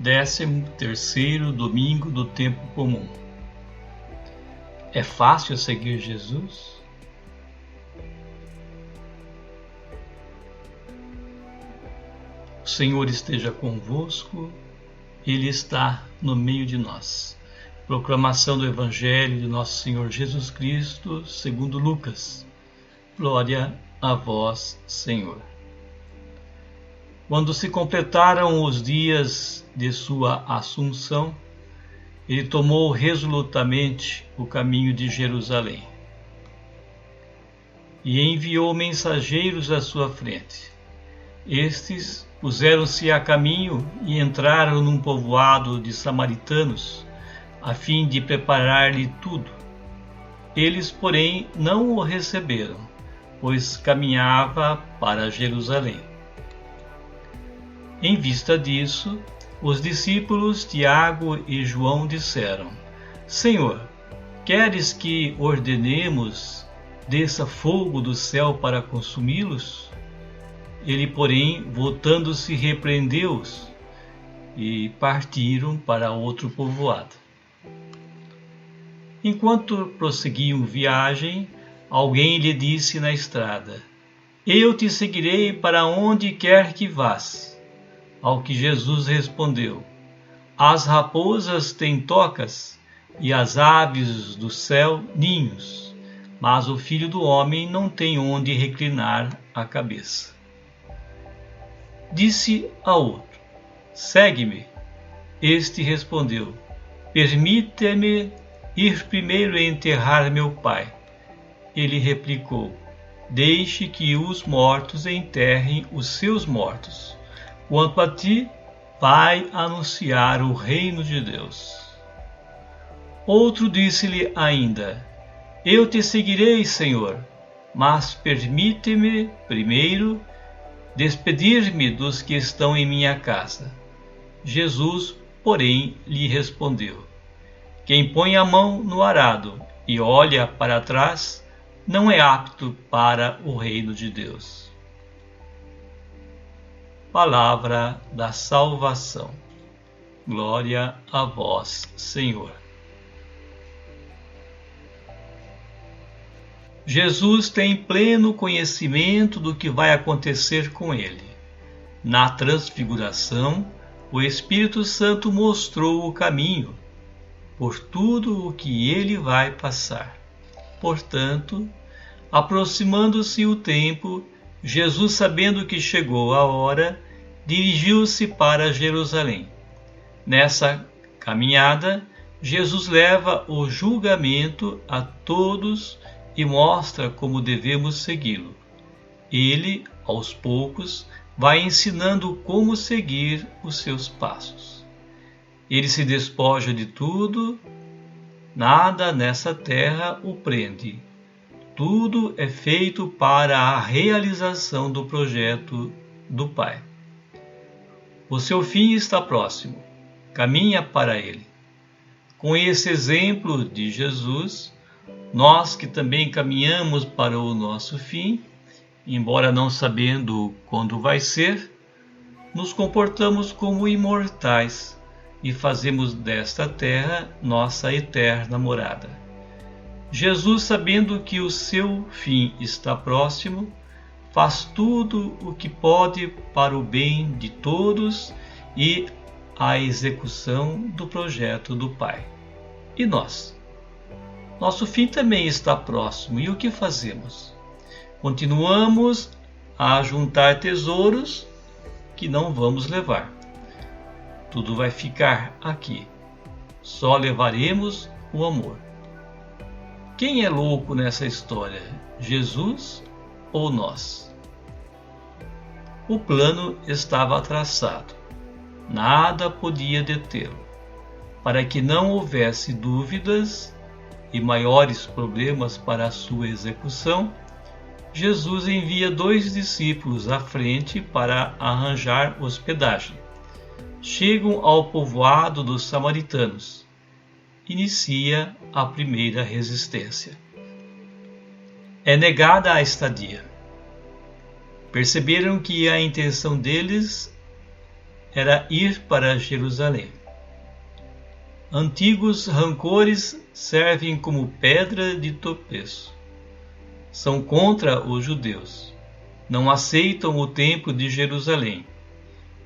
13º domingo do tempo comum. É fácil seguir Jesus? O Senhor esteja convosco, Ele está no meio de nós. Proclamação do Evangelho de Nosso Senhor Jesus Cristo, segundo Lucas. Glória a vós, Senhor. Quando se completaram os dias de sua assunção, ele tomou resolutamente o caminho de Jerusalém e enviou mensageiros à sua frente. Estes puseram-se a caminho e entraram num povoado de samaritanos, a fim de preparar-lhe tudo. Eles, porém, não o receberam, pois caminhava para Jerusalém. Em vista disso, os discípulos Tiago e João disseram: Senhor, queres que ordenemos desça fogo do céu para consumi-los? Ele, porém, voltando-se, repreendeu-os e partiram para outro povoado. Enquanto prosseguiam viagem, alguém lhe disse na estrada: Eu te seguirei para onde quer que vás. Ao que Jesus respondeu: As raposas têm tocas e as aves do céu ninhos, mas o Filho do Homem não tem onde reclinar a cabeça. Disse a outro: Segue-me. Este respondeu: Permite-me ir primeiro enterrar meu pai. Ele replicou: Deixe que os mortos enterrem os seus mortos. Quanto a ti, vai anunciar o reino de Deus. Outro disse-lhe ainda: Eu te seguirei, Senhor, mas permite-me primeiro despedir-me dos que estão em minha casa. Jesus, porém, lhe respondeu: Quem põe a mão no arado e olha para trás, não é apto para o reino de Deus. Palavra da salvação. Glória a vós, Senhor. Jesus tem pleno conhecimento do que vai acontecer com ele. Na transfiguração, o Espírito Santo mostrou o caminho por tudo o que ele vai passar. Portanto, aproximando-se o tempo, Jesus, sabendo que chegou a hora, dirigiu-se para Jerusalém. Nessa caminhada, Jesus leva o julgamento a todos e mostra como devemos segui-lo. Ele, aos poucos, vai ensinando como seguir os seus passos. Ele se despoja de tudo, nada nessa terra o prende. Tudo é feito para a realização do projeto do Pai. O seu fim está próximo. Caminha para ele. Com esse exemplo de Jesus, nós que também caminhamos para o nosso fim, embora não sabendo quando vai ser, nos comportamos como imortais e fazemos desta terra nossa eterna morada. Jesus, sabendo que o seu fim está próximo, faz tudo o que pode para o bem de todos e a execução do projeto do Pai. E nós? Nosso fim também está próximo, e o que fazemos? Continuamos a juntar tesouros que não vamos levar. Tudo vai ficar aqui. Só levaremos o amor. Quem é louco nessa história, Jesus ou nós? O plano estava traçado. Nada podia detê-lo. Para que não houvesse dúvidas e maiores problemas para a sua execução, Jesus envia 2 discípulos à frente para arranjar hospedagem. Chegam ao povoado dos samaritanos. Inicia a primeira resistência. É negada a estadia. Perceberam que a intenção deles era ir para Jerusalém. Antigos rancores servem como pedra de tropeço. São contra os judeus. Não aceitam o templo de Jerusalém.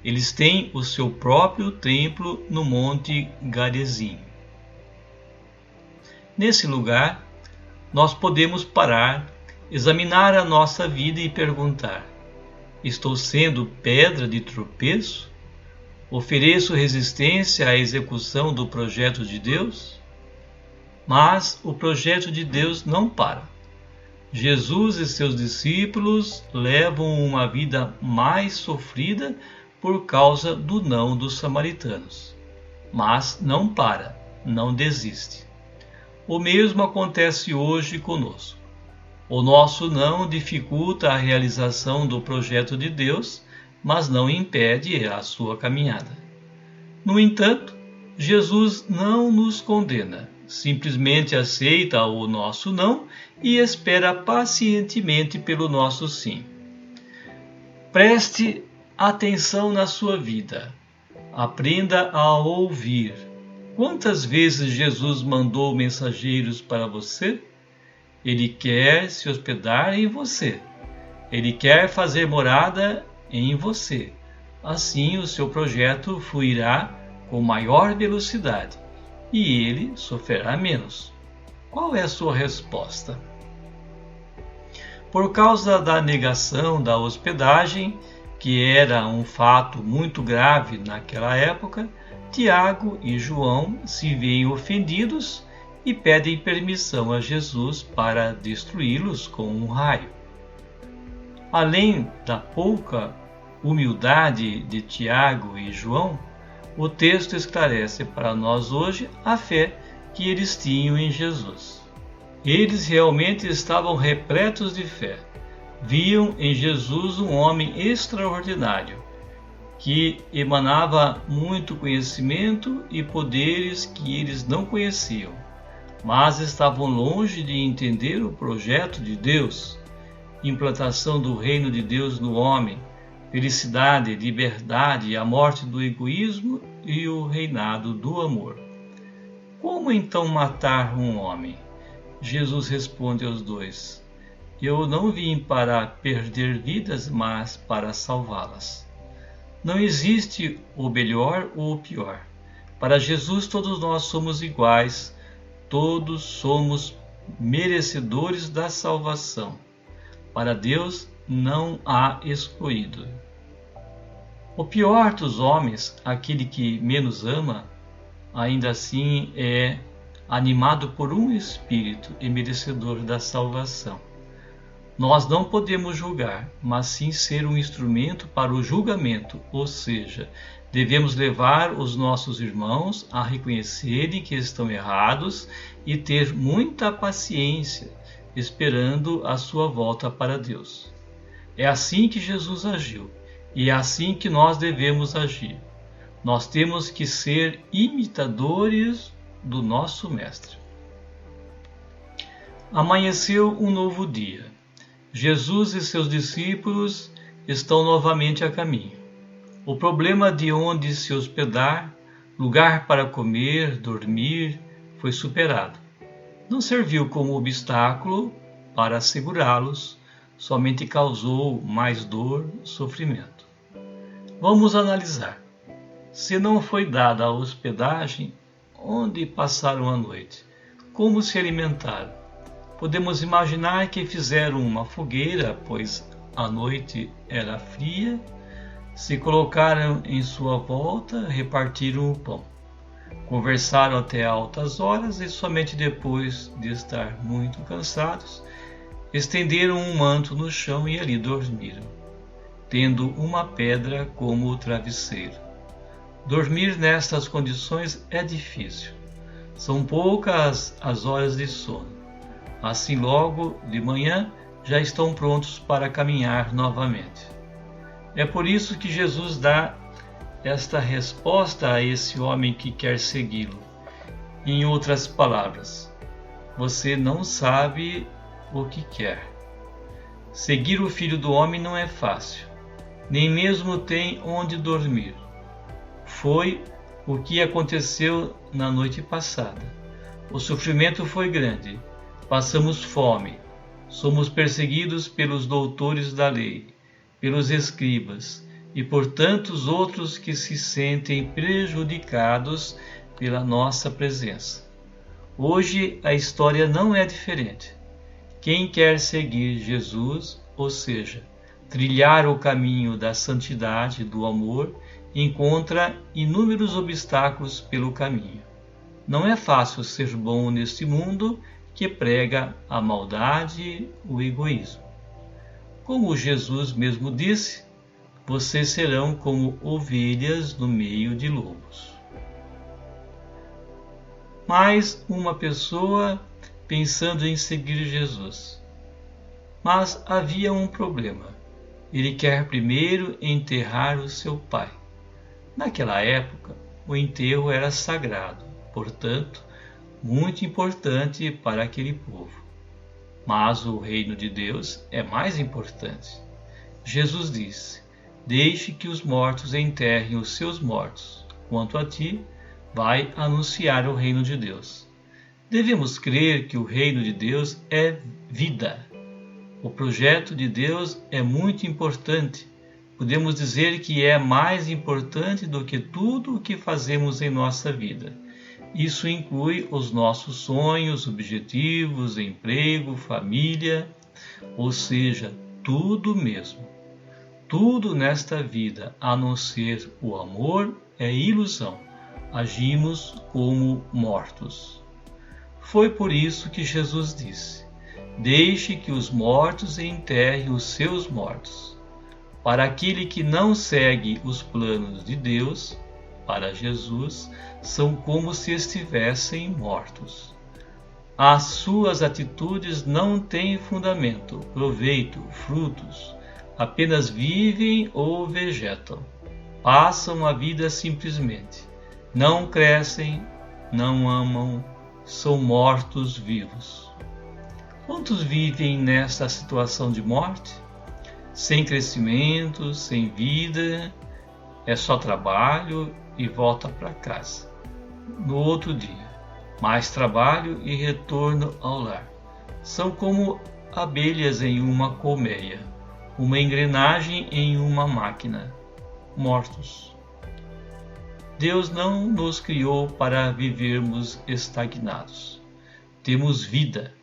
Eles têm o seu próprio templo no Monte Garizim. Nesse lugar, nós podemos parar, examinar a nossa vida e perguntar: estou sendo pedra de tropeço? Ofereço resistência à execução do projeto de Deus? Mas o projeto de Deus não para. Jesus e seus discípulos levam uma vida mais sofrida por causa do não dos samaritanos. Mas não para, não desiste. O mesmo acontece hoje conosco. O nosso não dificulta a realização do projeto de Deus, mas não impede a sua caminhada. No entanto, Jesus não nos condena, simplesmente aceita o nosso não e espera pacientemente pelo nosso sim. Preste atenção na sua vida. Aprenda a ouvir. Quantas vezes Jesus mandou mensageiros para você? Ele quer se hospedar em você. Ele quer fazer morada em você. Assim, o seu projeto fluirá com maior velocidade e ele sofrerá menos. Qual é a sua resposta? Por causa da negação da hospedagem, que era um fato muito grave naquela época, Tiago e João se veem ofendidos e pedem permissão a Jesus para destruí-los com um raio. Além da pouca humildade de Tiago e João, o texto esclarece para nós hoje a fé que eles tinham em Jesus. Eles realmente estavam repletos de fé. Viam em Jesus um homem extraordinário, que emanava muito conhecimento e poderes que eles não conheciam, mas estavam longe de entender o projeto de Deus, implantação do reino de Deus no homem, felicidade, liberdade, a morte do egoísmo e o reinado do amor. Como então matar um homem? Jesus responde aos dois: eu não vim para perder vidas, mas para salvá-las. Não existe o melhor ou o pior. Para Jesus todos nós somos iguais, todos somos merecedores da salvação. Para Deus não há excluído. O pior dos homens, aquele que menos ama, ainda assim é animado por um espírito e merecedor da salvação. Nós não podemos julgar, mas sim ser um instrumento para o julgamento, ou seja, devemos levar os nossos irmãos a reconhecerem que estão errados e ter muita paciência, esperando a sua volta para Deus. É assim que Jesus agiu, e é assim que nós devemos agir. Nós temos que ser imitadores do nosso Mestre. Amanheceu um novo dia. Jesus e seus discípulos estão novamente a caminho. O problema de onde se hospedar, lugar para comer, dormir, foi superado. Não serviu como obstáculo para segurá-los, somente causou mais dor, sofrimento. Vamos analisar. Se não foi dada a hospedagem, onde passaram a noite? Como se alimentaram? Podemos imaginar que fizeram uma fogueira, pois a noite era fria, se colocaram em sua volta, repartiram o pão. Conversaram até altas horas e somente depois de estar muito cansados, estenderam um manto no chão e ali dormiram, tendo uma pedra como travesseiro. Dormir nestas condições é difícil. São poucas as horas de sono. Assim, logo de manhã, já estão prontos para caminhar novamente. É por isso que Jesus dá esta resposta a esse homem que quer segui-lo. Em outras palavras, você não sabe o que quer. Seguir o Filho do Homem não é fácil, nem mesmo tem onde dormir. Foi o que aconteceu na noite passada. O sofrimento foi grande, passamos fome, somos perseguidos pelos doutores da lei, pelos escribas e por tantos outros que se sentem prejudicados pela nossa presença. Hoje a história não é diferente. Quem quer seguir Jesus, ou seja, trilhar o caminho da santidade, do amor, encontra inúmeros obstáculos pelo caminho. Não é fácil ser bom neste mundo que prega a maldade, o egoísmo. Como Jesus mesmo disse, vocês serão como ovelhas no meio de lobos. Mais uma pessoa pensando em seguir Jesus. Mas havia um problema. Ele quer primeiro enterrar o seu pai. Naquela época, o enterro era sagrado, portanto, muito importante para aquele povo. Mas o reino de Deus é mais importante. Jesus disse: deixe que os mortos enterrem os seus mortos. Quanto a ti, vai anunciar o reino de Deus. Devemos crer que o reino de Deus é vida. O projeto de Deus é muito importante. Podemos dizer que é mais importante do que tudo o que fazemos em nossa vida. Isso inclui os nossos sonhos, objetivos, emprego, família, ou seja, tudo mesmo. Tudo nesta vida, a não ser o amor, é ilusão. Agimos como mortos. Foi por isso que Jesus disse: deixe que os mortos enterrem os seus mortos. Para aquele que não segue os planos de Deus, para Jesus, são como se estivessem mortos. As suas atitudes não têm fundamento, proveito, frutos, apenas vivem ou vegetam. Passam a vida simplesmente. Não crescem, não amam, são mortos vivos. Quantos vivem nesta situação de morte? Sem crescimento, sem vida, é só trabalho e volta para casa. No outro dia, mais trabalho e retorno ao lar. São como abelhas em uma colmeia, uma engrenagem em uma máquina, mortos. Deus não nos criou para vivermos estagnados. Temos vida,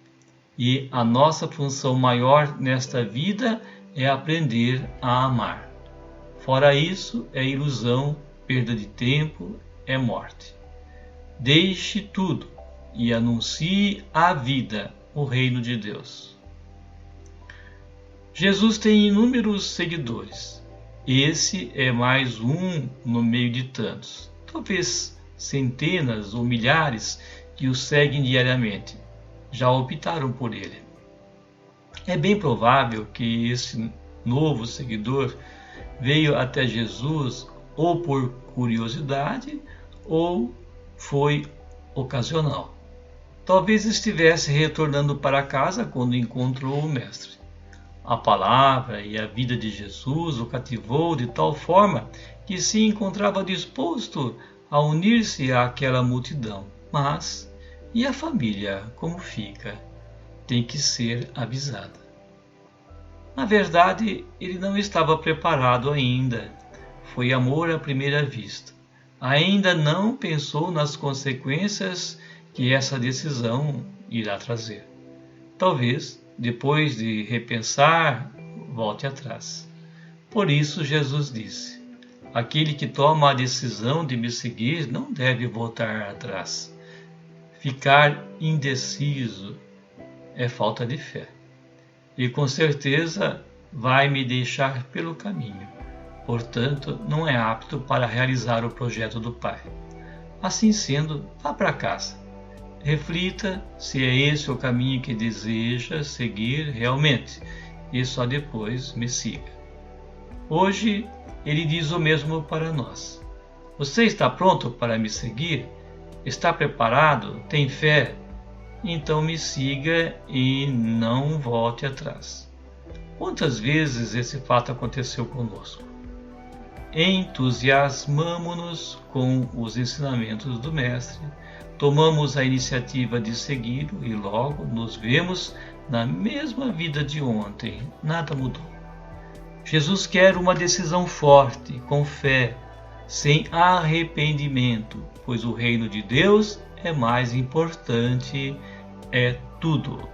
e a nossa função maior nesta vida é aprender a amar. Fora isso, é ilusão, perda de tempo, é morte. Deixe tudo e anuncie a vida, o reino de Deus. Jesus tem inúmeros seguidores. Esse é mais um no meio de tantos, talvez centenas ou milhares que o seguem diariamente. Já optaram por ele. É bem provável que esse novo seguidor veio até Jesus ou por curiosidade ou foi ocasional. Talvez estivesse retornando para casa quando encontrou o Mestre. A palavra e a vida de Jesus o cativou de tal forma que se encontrava disposto a unir-se àquela multidão. Mas, e a família, como fica? Tem que ser avisada. Na verdade, ele não estava preparado ainda. Foi amor à primeira vista. Ainda não pensou nas consequências que essa decisão irá trazer. Talvez, depois de repensar, volte atrás. Por isso Jesus disse: aquele que toma a decisão de me seguir não deve voltar atrás. Ficar indeciso é falta de fé. E com certeza vai me deixar pelo caminho. Portanto, não é apto para realizar o projeto do Pai. Assim sendo, vá para casa. Reflita se é esse o caminho que deseja seguir realmente e só depois me siga. Hoje, ele diz o mesmo para nós. Você está pronto para me seguir? Está preparado? Tem fé? Então me siga e não volte atrás. Quantas vezes esse fato aconteceu conosco? entusiasmamo-nos com os ensinamentos do Mestre, tomamos a iniciativa de segui-lo e logo nos vemos na mesma vida de ontem, nada mudou. Jesus quer uma decisão forte, com fé, sem arrependimento, pois o reino de Deus é mais importante, é tudo.